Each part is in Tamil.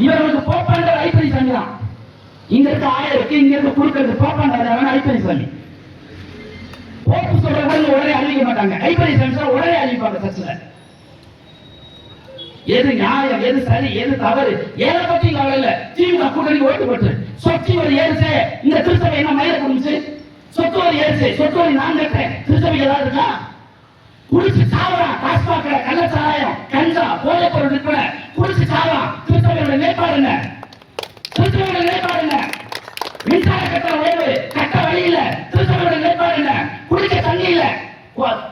இவர்களுக்கு போப்பாண்டர் ஐப்பரி சாமி தான். இங்க இருக்க ஆயிருக்கு, இங்க இருக்க குறுக்கிறது போப்பாண்டர் ஐப்பரி சாமி. போப்பு சொல்றவங்க உடனே அறிவிக்க மாட்டாங்க, ஐப்பரி சாமி உடனே அறிவிப்பாங்க சர்ச்சில். எது நியாயம், எது சரி, எது தவறு, எதை பத்தி கவலை இல்ல. திமுக கூட்டணி ஓட்டு போட்டு சொத்து வரி ஏறிச்சு, இந்த திருச்சபை என்ன மயில குடிச்சு சொத்து வரி ஏறிச்சு, சொத்து வரி நான் கட்டுறேன், திருச்சபை ஏதாவது இருக்கா? குடிச்சு சாவரா, டாஸ்மாக் கடை, கள்ளச்சாராயம், கஞ்சா, போதைப் பொருள் விற்பனை, குடிச்சு சாவரா. திருச்சபையோட நிலைப்பாடு என்ன? திருச்சபையோட நிலைப்பாடு என்ன? மின்சார கட்டண உயர்வு, கட்ட வழி இல்ல, திருச்சபையோட நிலைப்பாடு என்ன? குடிக்க தண்ணி இல்ல,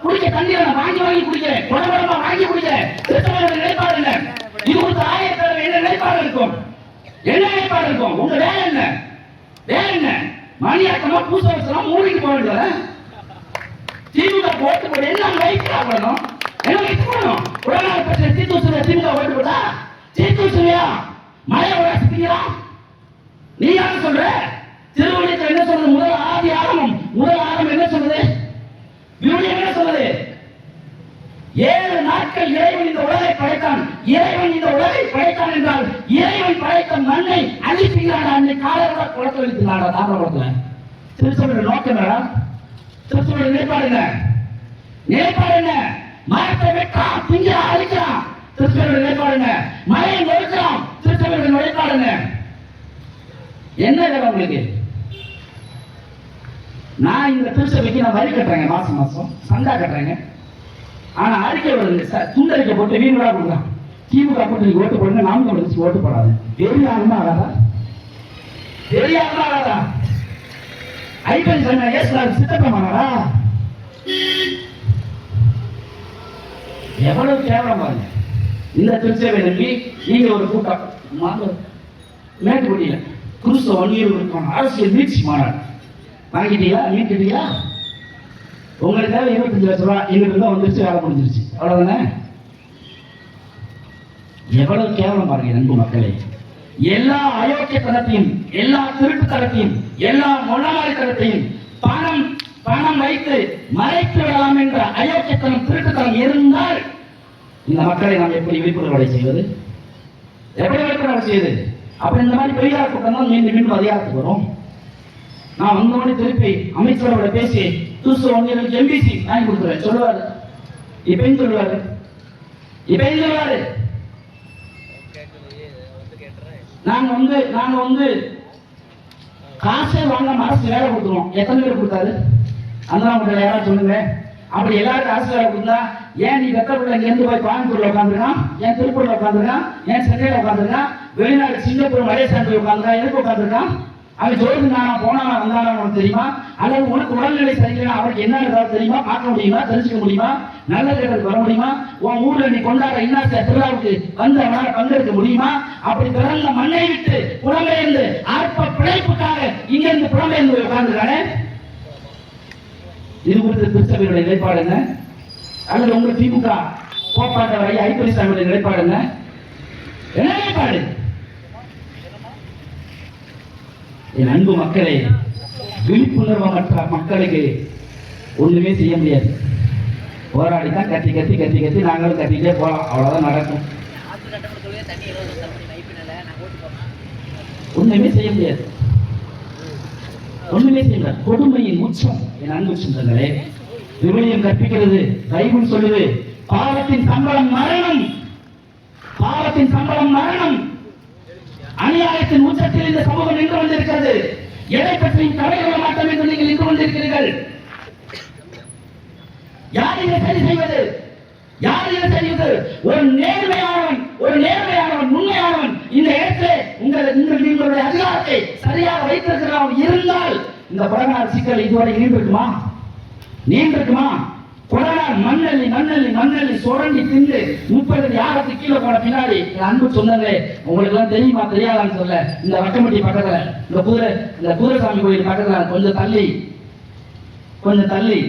குடிக்க தண்ணீரை வாங்கி வாங்கி குடிக்கிறேன், குடம்படமா வாங்கி குடிக்கிறேன், திருச்சபையோட நிலைப்பாடு என்ன? இது ஒரு ஆயிரத்தி என்ன நிலைப்பாடு இருக்கும்? என்ன நிலைப்பாடு இருக்கும்? உங்க வேலை என்ன? வேலை என்ன? மணியாக்கமா பூசை வச்சலாம் மூடிக்கு போக வேண்டியது. திமுக ஓட்டு போட என்ன வைக்கிறா பண்ணணும்? என்ன வைக்க போடணும்? உடனே பிரச்சனை தீர்த்து திமுக ஓட்டு போட்டா தீர்த்து மழை வளர்ச்சிங்களா? நீ யாரு சொல்ற? திருவள்ளுவர் என்ன சொல்றது? முதல் ஆதி ஆரம்பம், முதல் ஆரம்பம் என்ன சொல்றது? விவிலியம் என்ன சொல்றது? 7 நாட்கள் இறைவன் இந்த உலகை படைத்தான். இறைவன் இந்த உலகை படைத்தான் என்றால் இறைவன் படைத்த மண்ணை அழிப்பீங்களாடா, அன்னை காலையோட குளத்தை வைத்துனாடா தாமிரபுரத்துல. திருச்சபையோட நோக்கம் என்னடா? திருச்சபையோட நிலைப்பாடு என்ன? நிலைப்பாடு என்ன? மரத்தை வெட்டான், திங்கிறான், அழிக்கிறான். திருச்சபையோட நிலைப்பாடு என்ன? மழையை நொறுக்கிறான். திருச்சபையோட நிலைப்பாடு என்ன? என்ன வேலை உங்களுக்கு? நான் இந்த திருச்சபைக்கு நான் வரி கட்டுறேங்க, மாசம் மாசம் சந்தா கட்டுறேங்க. ஆனா அறிக்கை வருது, துண்டறிக்கை போட்டு வீணா கொடுக்குறான். திமுக கூட்டணிக்கு ஓட்டு போடுங்க, நாம் தமிழ் ஓட்டு போடாது. பெரியாருமா ஆகாதா? பெரியாருமா ஆகாதா? ஐப்பரி சாமி ஏசுறாரு, சித்தப்பமானாரா? எவ்வளவு கேவலம் பாருங்க. இந்த திருச்சபை நம்பி நீங்க ஒரு கூட்டம் மேட்டுப்பட்டியில கிறிஸ்தவ வன்னியர் அரசியல் மீட்சி மாநாடு வாங்கிட்டீங்களா? மீட்டுட்டீங்களா? உங்களுக்காக 25 லட்சம் ரூபாய் எங்கிட்ட தான் வந்துருச்சு, வேலை முடிஞ்சிருச்சு, அவ்வளவுதானே? எவ்வளவு கேவலம் பாருங்க நண்பு மக்களே. எல்லா அயோக்கிய தரத்தையும், எல்லா திருட்டு தரத்தையும், எல்லா மொழமாரி தரத்தையும் பணம் வைத்து மறைத்து விடலாம் என்ற அயோக்கியத்தனம், திருட்டுத்தனம் இருந்தால் இந்த மக்களை நாம் எப்படி விழிப்புணர்வு செய்வது? எப்படி விழிப்புணர்வு செய்வது? அப்ப இந்த மாதிரி பெரியார் கூட்டம் தான் மீண்டும் மீண்டும் அதிகாரத்துக்கு வரும். நான் வந்தோடனே திருப்பி அமைச்சரோட பேசி கிறிஸ்துவ எம்பிசி வாங்கி கொடுக்குறேன் சொல்லுவாரு. இப்பயும் சொல்லுவாரு, இப்பயும் சொல்லுவாரு. நாங்க வந்து காசே வாங்காம அரசு வேலை கொடுத்துருவோம். எத்தனை பேர் கொடுத்தாரு? அந்த யாராவது சொல்லுங்க. அப்படி எல்லாருக்கும் அரசு வேலை கொடுத்தா ஏன் நீ வெத்தப்பள்ள இங்க இருந்து போய் கோயம்புத்தூர்ல உட்காந்துருக்கான், ஏன் திருப்பூர்ல உட்காந்துருக்கான், ஏன் சென்னையில உட்காந்துருக்கான், வெளிநாடு சிங்கப்பூர் மலேசியாவில் உட்காந்துருக்கான், எதுக்கு உட்காந்துருக்கான்? அவன் ஜோதி நானா போனானா வந்தானா உனக்கு தெரியுமா? அல்லது உனக்கு உடல்நிலை சரியில்லைன்னா அவருக்கு என்ன ஏதாவது தெரியுமா? பார்க்க முடியுமா? தெரிஞ்சுக்க முடியுமா? நல்ல தேர்தலுக்கு வர முடியுமா? உன் ஊர்ல நீ கொண்டாட இன்னாச திருவிழாவுக்கு வந்து அவனால பங்கெடுக்க முடியுமா? அப்படி பிறந்த மண்ணை விட்டு புலம்பெயர்ந்து அற்ப பிழைப்புக்காக இங்க இருந்து புலம்பெயர்ந்து உட்கார்ந்துருக்கானே. இது குறித்து திருச்சபையுடைய நிலைப்பாடு என்ன? அல்லது உங்க திமுக போப்பாட்ட வரை ஐப்பரி சாமியுடைய நிலைப்பாடு என்ன? என்ன நிலைப்பாடு? என் அன்பு மக்களே, விழிப்புணர்வற்ற மக்களுக்கு ஒண்ணுமே செய்ய முடியாது. போராடிதான் கத்தி கத்தி கத்தி கத்தி நாங்களும் கத்திட்டே போலாம், அவ்வளவுதான் நடக்கும். ஒண்ணுமே செய்ய முடியாது, ஒண்ணுமே செய்ய முடியாது. கொடுமையின் உச்சம் என் அன்பு சொந்தங்களே. விவிலியம் கற்பிக்கிறது, பைபிள் சொல்லுது, பாவத்தின் சம்பளம் மரணம், பாவத்தின் சம்பளம் மரணம். அநியாயத்தின் உச்சத்தில் இந்த சமூகம் நின்று வந்திருக்கிறது. எதை பற்றியும் கவலை கொள்ள மாட்டோம் என்று நீங்கள் நின்று வந்திருக்கிறீர்கள். யார் இதை சரி செய்வது? யார் இதை செய்வது? ஒரு நேர்மையானவன், உண்மையானவன் இந்த இடத்திலே உங்களுடைய அதிகாரத்தை சரியாக வைத்திருக்கிறவன் இருந்தால் இந்த கொடநாடு சிக்கல் இதுவரை நீண்டிருக்குமா? கொடநாடு மண்ணள்ளி சுரண்டி தின்று 30 யாகத்துக்கு கீழே போன பின்னாடி அன்பு சொன்னதே உங்களுக்கு எல்லாம் தெரியுமா தெரியாதான்னு சொல்ல, இந்த வட்டமட்டி பக்கத்துல இந்த குதிரைசாமி கோயில் பக்கத்துல கொஞ்சம் தள்ளி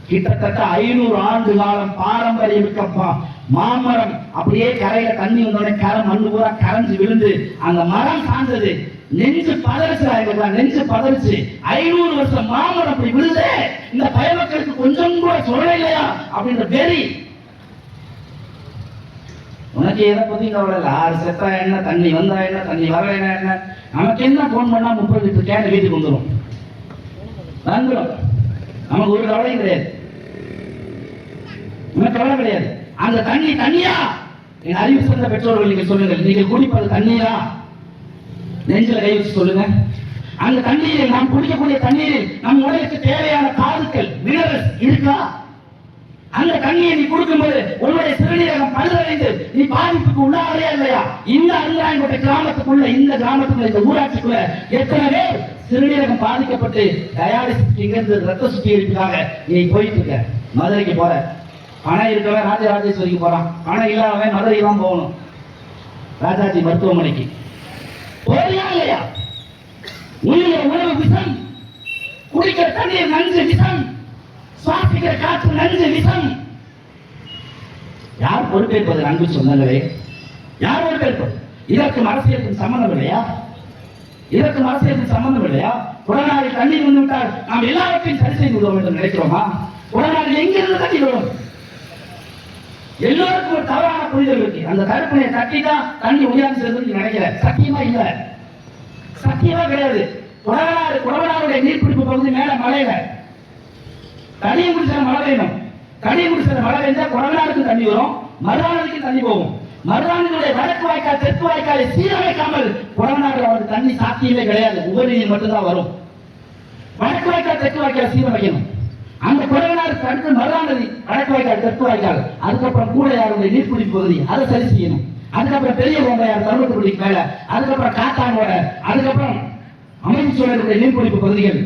கிட்டத்தட்ட 500 ஆண்டு காலம் பாரம்பரியமிக்க மாமரம் அப்படியே கரையில தண்ணி வந்தோடனே கரை மண்ணு பூரா கரைஞ்சு விழுந்து அந்த மரம் சார்ந்தது. நெஞ்சு பதறிச்சு, 500 வருஷம் மாமரம் அப்படி விழுது. இந்த பயமக்களுக்கு கொஞ்சம் கூட சொல்ல இல்லையா அப்படின்ற வெறி. உனக்கு எதை பத்தி கவலை இல்லை. 6 செத்தா என்ன, தண்ணி வந்தா என்ன, தண்ணி வரலைன்னா என்ன, நமக்கு என்ன போன் பண்ணா 30 லிட்டர் கேன் வீட்டுக்கு வந்துடும். நமக்கு ஒரு கவலையும் கிடையாது, நமக்கு கவலை கிடையாது. அந்த தண்ணி தண்ணியா? என் அறிவு சார்ந்த பெற்றோர்கள் நீங்கள் சொல்லுங்கள், நீங்கள் குடிப்பது தண்ணியா? நெஞ்சில கை வச்சு சொல்லுங்க. அந்த தண்ணீரில், நாம் குடிக்கக்கூடிய தண்ணீரில் நம் உடலுக்கு தேவையான தாதுக்கள், மினரல்ஸ் இருக்கா? அந்த தண்ணியை நீ கொடுக்கும்போது உன்னுடைய சிறுநீரகம் பழுதடைந்து நீ பாதிப்புக்கு உள்ளாகலையா இல்லையா? இந்த அருங்காயங்கோட்டை கிராமத்துக்குள்ள, இந்த கிராமத்துக்குள்ள, இந்த ஊராட்சிக்குள்ள எத்தனை பேர் சிறுநீரகம் பாதிக்கப்பட்டு டயாலிசிஸ் இங்கிருந்து ரத்த சுத்திகரிப்புக்காக நீ போயிட்டு இருக்க. மதுரைக்கு போற, பணம் இருக்கவன் ராஜராஜேஸ்வரிக்கு போறான், பணம் இல்லாதவன் மதுரை தான் போகணும், ராஜாஜி மருத்துவமனைக்கு. போறியா இல்லையா? உன்னுடைய உணவு விஷம், குடிக்கிற தண்ணீர் நஞ்சு விஷம், சுவாசிக்கிற காற்று நஞ்சு விஷம். யார் பொறுப்பேற்பது? அன்பு சொந்தங்களே, யார் பொறுப்பேற்பது? இதற்கு அரசியலுக்கு சம்பந்தம் இல்லையா? இதற்கு அரசியலுக்கு சம்பந்தம் இல்லையா? கொடநாடு தண்ணீர் வந்து விட்டால் நாம் எல்லாவற்றையும் சரி செய்து விடுவோம் என்று நினைக்கிறோமா? கொடநாடு எங்கிருந்து தண்ணீர் வரும்? எல்லோருக்கும் ஒரு தவறான புரிதல் இருக்கு. அந்த தடுப்பணையை தட்டி தான் தண்ணி உயர்ந்து செல்வது நினைக்கிற. சத்தியமா இல்ல, சத்தியமா கிடையாது. கொடநாடுடைய நீர்பிடிப்பு பகுதி மேல மலையில கனியங்குடிசில மழை பெய்யணும். கனியங்குடிசில மழை பெய்ஞ்சா கொடநாடுக்கு தண்ணி வரும், மருதானதுக்கு தண்ணி போகும். மருதானதுடைய வடக்கு வாய்க்கால் தெற்கு வாய்க்காலை சீரமைக்காமல் கொடநாடு அவருக்கு தண்ணி சாத்தியமே கிடையாது. உபநீர் மட்டும்தான் வரும். வடக்கு வாய்க்கால் தெற்கு வாய்க்கால் சீரமைக்கணும். அந்த கொடநாடு அடுத்து மருதானதி, வடக்கு வாய்க்கால் தெற்கு வாய்க்கால், அதுக்கப்புறம் கூடையாருடைய நீர்பிடிப்பு பகுதி, அதை சரி செய்யணும். அதுக்கப்புறம் பெரிய கொண்டையார் தருமத்துக்குடிக்கு மேல, அதுக்கப்புறம் காத்தானோட, அதுக்கப்புறம் அமைச்சருடைய நீர்பிடிப்பு பகுதிகள்,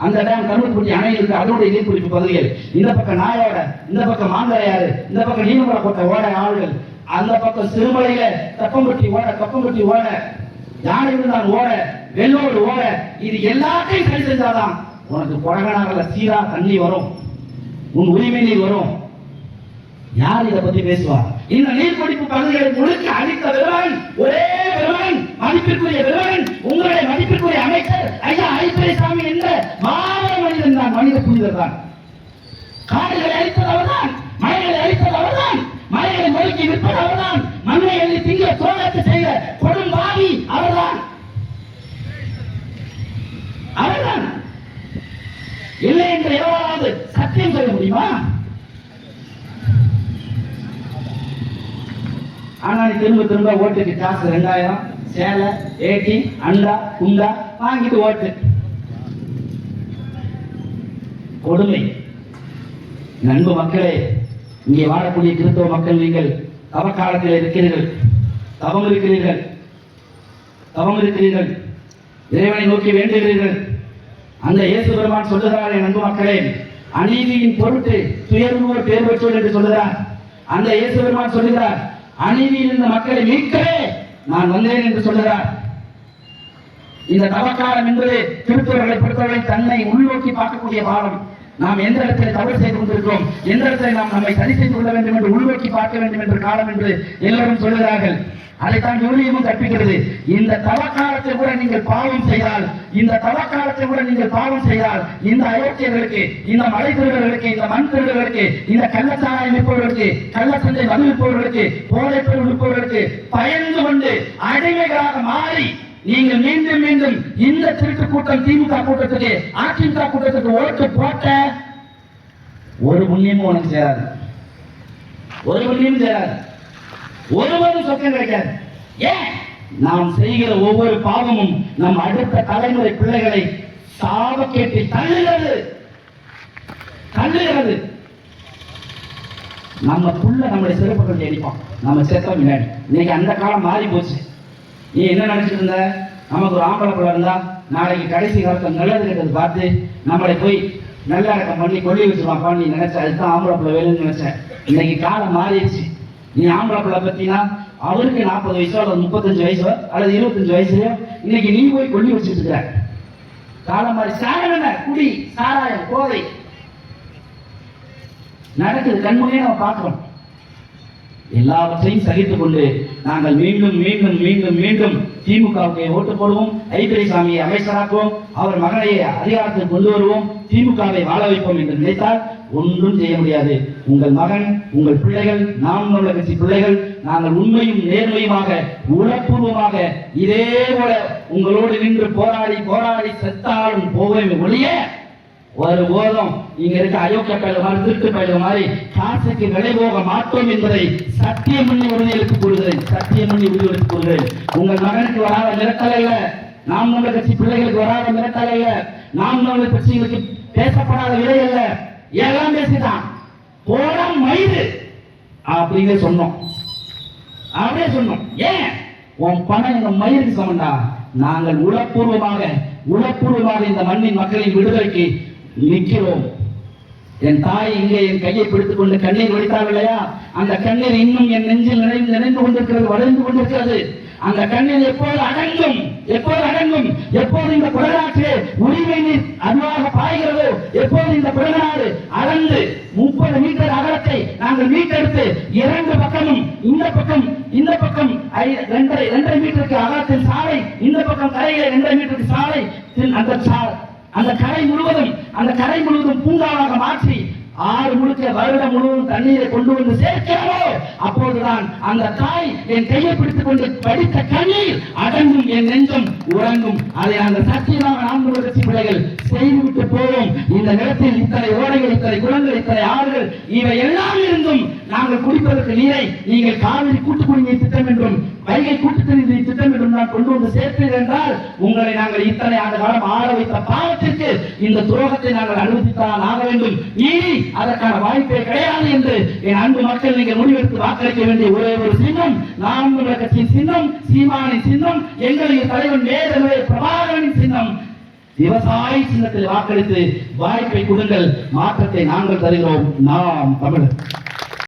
அந்த டேம் கருமத்துக்குடி அணை இருக்கு, அதனுடைய நீர்பிடிப்பு பகுதிகள், இந்த பக்கம் நாயோட, இந்த பக்கம் மாங்கரையாறு, இந்த பக்கம் நீலமலை கோட்டை ஓட ஆளுகள், அந்த பக்கம் சிறுமலையில கப்பம்பட்டி ஓட, யானை விழுந்தான் ஓட, வெள்ளோடு ஓட, இது எல்லாத்தையும் சரி செஞ்சாதான் உனக்கு கொடகனால சீரா தண்ணி வரும், உன் உரிமை நீர் வரும். யார் இதை பத்தி பேசுவா? இந்த நீர்பிடிப்பு பகுதிகளை முழுக்க அளித்த விருவன், ஒரே விருவன், மதிப்பிற்குரிய விருவன், உங்களுடைய மதிப்பிற்குரிய அமைச்சர் ஐயா ஐப்பரைசாமி என்ற மாபெரும் மனிதன் தான், மனித புனிதர் தான். காடுகளை அழித்தது அவர்தான், மலைகளை அழித்தது அவர்தான், மலைகளை மொழிக்கு விற்பது அவர்தான், மண்ணை எழுதி திங்க சோழத்தை செய்த கொடும்பாவி அவர்தான். அவர்தான் இல்லை என்று எவ்வளவு சத்தியம் சொல்ல முடியுமா? ஆனா திரும்ப ஓட்டுக்கு காசு 2000 சேலை, ஏட்டி, அண்டா, குண்டா வாங்கிட்டு ஓட்டு. கொடுமை. நண்பு மக்களே, இங்கே வாழக்கூடிய கிறிஸ்தவ மக்கள், நீங்கள் தவக்காலத்தில் இருக்கிறீர்கள், தவம் இருக்கிறீர்கள், இறைவனை நோக்கி வேண்டுகிறீர்கள். அந்த இயேசு பெருமான் சொல்லுகிறார், என் அன்பு மக்களே, அநீதியின் பொருட்டு துயர்வோர் பேர் பெற்றோர் என்று சொல்லுகிறார். அந்த இயேசு பெருமான் சொல்லுகிறார், அநீதியில் இந்த மக்களை மீட்கவே நான் வந்தேன் என்று சொல்லுகிறார். இந்த தவக்காலம் என்பது திருத்தவர்களை பொறுத்தவரை தன்னை உள்நோக்கி பார்க்கக்கூடிய காலம். நாம் எந்த இடத்துல தவறு செய்து கொண்டிருக்கிறோம், எந்த இடத்துல நாம் நம்மை சரி செய்து கொள்ள வேண்டும் என்று உள்நோக்கி பார்க்க வேண்டும் என்ற காலம் என்று எல்லோரும் சொல்லுகிறார்கள். அதைத்தான் விவிலியமும் கற்பிக்கிறது. இந்த தவக்காலத்தை கூட நீங்கள் பாவம் செய்தால், இந்த அயோக்கியர்களுக்கு, இந்த மலை திருடர்களுக்கு, இந்த மண் திருடர்களுக்கு, இந்த கள்ளச்சாராயம் விற்பவர்களுக்கு, கள்ளச்சந்தை மது விற்பவர்களுக்கு, போதைப்பொருள் விற்பவர்களுக்கு பயந்து கொண்டு அடிமைகளாக மாறி நீங்கள் மீண்டும் மீண்டும் இந்த திருட்டு கூட்டம், திமுக கூட்டத்துக்கு, அதிமுக கூட்டத்துக்கு ஓட்டு போட்ட ஒரு புண்ணியமும் உனக்கு சேராது, ஒருவரும் சொர்க்கம் கிடைக்காது. ஏன்? நாம் செய்கிற ஒவ்வொரு பாவமும் நம் அடுத்த தலைமுறை பிள்ளைகளை சாபக்கேட்டு தள்ளுகிறது. நம்ம புள்ள நம்முடைய சிறப்பு கட்டி அடிப்பான், நம்ம சேர்த்தா முன்னாடி. இன்னைக்கு அந்த காலம் மாறி போச்சு. நீ என்ன நினைச்சிட்டு இருந்த? நமக்கு ஒரு ஆம்பளை பிள்ளை இருந்தா நாளைக்கு கடைசி காலத்தில் நல்லது கெட்டது பார்த்து நம்மளை போய் நல்லடக்கம் பண்ணி கொல்லி வச்சிருவாப்பா நீ நினைச்ச. அதுதான் ஆம்பளை பிள்ளை வேணும்னு நினைச்சேன். இன்னைக்கு காலம் மாறிடுச்சு. நீ ஆம்பளை பிள்ளை பத்தினா அவருக்கு 40 வயசோ அல்லது 35 வயசோ அல்லது 25 வயசுலயோ இன்னைக்கு நீ போய் கொல்லி வச்சுட்டு இருக்க. காலம் மாறி. சாரண குடி, சாராயம், போதை நடக்குது, கண்முன்னே நம்ம பார்க்கிறோம். எல்லாவற்றையும் சகித்துக் கொண்டு நாங்கள் மீண்டும் மீண்டும் மீண்டும் மீண்டும் திமுகவுக்கு ஓட்டு போடுவோம், ஐபிஎஸ்சாமியை அமைச்சராக்குவோம், அவர் மகனை அதிகாரத்தில் கொண்டு வருவோம், திமுகவை வாழ வைப்போம் என்று நினைத்தால் ஒன்றும் செய்ய முடியாது. உங்கள் மகன், உங்கள் பிள்ளைகள், நாம் தமிழர் கட்சி பிள்ளைகள், நாங்கள் உண்மையும் நேர்மையுமாக உளப்பூர்வமாக இதே போல உங்களோடு நின்று போராடி போராடி செத்தாலும் போவேன் ஒழிய ஒருபோதும் இங்க இருக்க அயோக்கிய பயில மாதிரி திருட்டு பயில மாதிரி காசுக்கு விலை போக மாட்டோம் என்பதை சத்தியம் பண்ணி உறுதியெடுத்து கூறுகிறேன். சத்தியம் பண்ணி உறுதியெடுத்து கூறுகிறேன். உங்கள் மகனுக்கு வராத மிரட்டல் இல்ல, நாம் தமிழர் கட்சி பிள்ளைகளுக்கு வராத மிரட்டல் இல்ல, நாம் தமிழர் கட்சிகளுக்கு பேசப்படாத விலை அல்ல. எல்லாம் பேசிட்டான் போட மயிறு அப்படின்னு சொன்னோம். அப்படியே சொன்னோம். ஏன் உன் பணம் எங்க மயிருக்கு சமண்டா? நாங்கள் உளப்பூர்வமாக இந்த மண்ணின் மக்களின் விடுதலைக்கு நிற்கிறோம். என் தாய் இங்கே என் கையை பிடித்துக் கொண்டு கண்ணீர் வடித்தார் இல்லையா? அந்த கண்ணீர் இன்னும் என் நெஞ்சில் நினைந்து கொண்டிருக்கிறது, வளர்ந்து கொண்டிருக்கிறது. அந்த கண்ணீர் எப்போது அடங்கும்? எப்போது அடங்கும்? எப்போது இந்த குடநாட்டிலே உரிமை நீர் அதுவாக பாய்கிறதோ, எப்போது இந்த குடநாடு அடர்ந்து 30 மீட்டர் அகலத்தை நாங்கள் மீட்டெடுத்து இரண்டு பக்கமும் இந்த பக்கம் 2.5 மீட்டருக்கு அகலத்தில் சாலை, இந்த பக்கம் கரையில 2 மீட்டருக்கு சாலை, அந்த கரை முழுவதும் பூங்காவாக மாற்றி 6 முழுக்க வருடம் முழுவதும் தண்ணீரை கொண்டு வந்து சேர்க்கிறோமோ அப்போதுதான் அந்த தாய் என் கையை பிடித்துக் கொண்டு படித்த கண்ணீர் அடங்கும், என் நெஞ்சம் உறங்கும். அதை அந்த சத்தியமாக நாம் தமிழர் கட்சி பிள்ளைகள் செய்துவிட்டு போவோம். இந்த நிலத்தில் இத்தனை ஓடைகள், இத்தனை குளங்கள், இத்தனை ஆறுகள், இவை எல்லாம் இருந்தும் நாங்கள் குடிப்பதற்கு நீரை நீங்கள் காவிரி கூட்டு குடிநீர் திட்டம் என்றும் வைகை கூட்டு நீர் திட்டம் என்றும் நான் கொண்டு வந்து சேர்ப்பீர்கள் என்றால் உங்களை நாங்கள் இத்தனை ஆண்டு காலம் ஆள வைத்த பாவத்திற்கு இந்த துரோகத்தை நாங்கள் அனுமதித்தான் ஆக வேண்டும். நீதி அதற்கான வாய்ப்பே கிடையாது என்று என் அன்பு மக்கள் நீங்கள் முடிவெடுத்து வாக்களிக்க வேண்டிய ஒரே ஒரு சின்னம் நாம் தமிழர் கட்சியின் சின்னம், சீமானின் சின்னம், எங்களுடைய தலைவன் வேதவே பிரபாகரனின் சின்னம். விவசாய சின்னத்தில் வாக்களித்து வாய்ப்பை கொடுங்கள். மாற்றத்தை நாங்கள் தருகிறோம். நாம் தமிழர்.